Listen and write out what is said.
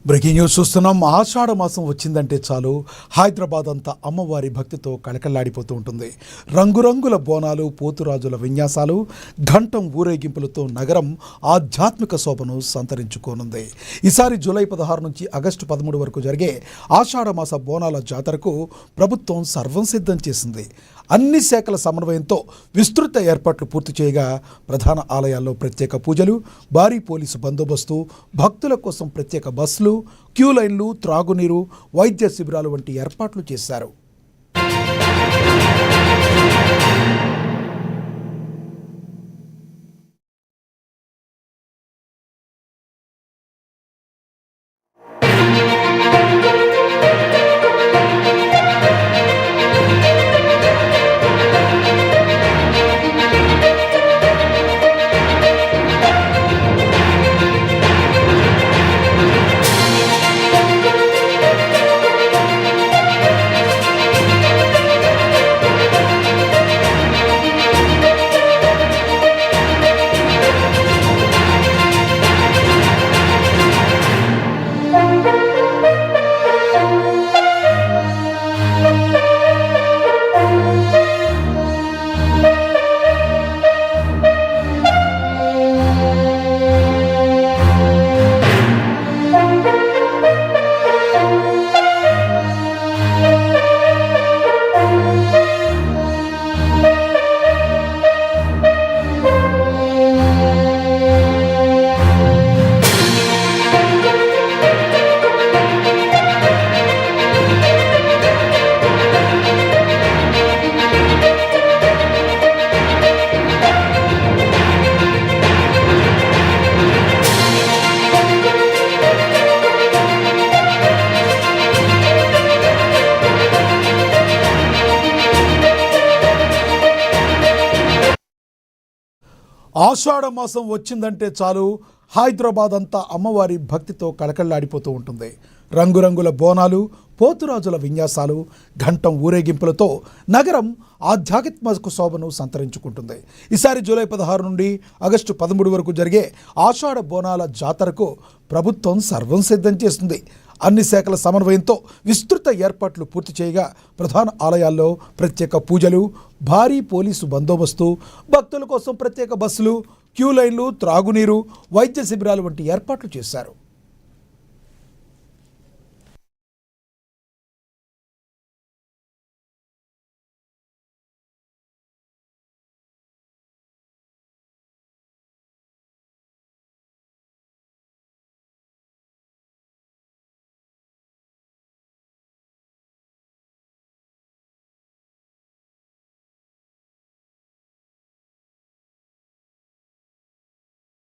Breaking news చూస్తున్నాం. ఆషాఢ మాసం వచ్చిందంటే చాలు హైదరాబాద్ అంతా అమ్మవారి భక్తితో కళకళలాడిపోతూ ఉంటుంది. రంగురంగుల బోనాలు, పోతురాజుల విన్యాసాలు, ఘంటం ఊరేగింపులతో నగరం ఆధ్యాత్మిక శోభను సంతరించుకోనుంది. ఈసారి జూలై 16 నుంచి ఆగస్టు 13 వరకు జరిగే ఆషాఢ మాస బోనాల జాతరకు ప్రభుత్వం సర్వం సిద్ధం చేసింది. అన్ని శాఖల సమన్వయంతో విస్తృత ఏర్పాట్లు పూర్తి చేయగా ప్రధాన ఆలయాల్లో ప్రత్యేక పూజలు, భారీ పోలీసు బందోబస్తు, భక్తుల కోసం ప్రత్యేక బస్సులు, క్యూ లైన్లు, త్రాగునీరు, వైద్య శిబిరాలు వంటి ఏర్పాట్లు చేశారు. ఆషాఢ మాసం వచ్చిందంటే చాలు హైదరాబాద్ అంతా అమ్మవారి భక్తితో కళకళలాడిపోతూ ఉంటుంది. రంగురంగుల బోనాలు, పోతురాజుల విన్యాసాలు, ఘంటం ఊరేగింపులతో నగరం ఆధ్యాత్మిక శోభను సంతరించుకుంటుంది. ఈసారి జూలై 16 నుండి ఆగస్టు 13 వరకు జరిగే ఆషాఢ బోనాల జాతరకు ప్రభుత్వం సర్వం సిద్ధం చేస్తుంది. అన్ని శాఖల సమన్వయంతో విస్తృత ఏర్పాట్లు పూర్తి చేయగా ప్రధాన ఆలయాల్లో ప్రత్యేక పూజలు, భారీ పోలీసు బందోబస్తు, భక్తుల కోసం ప్రత్యేక బస్సులు, క్యూ లైన్లు, త్రాగునీరు, వైద్య శిబిరాలు వంటి ఏర్పాట్లు చేశారు.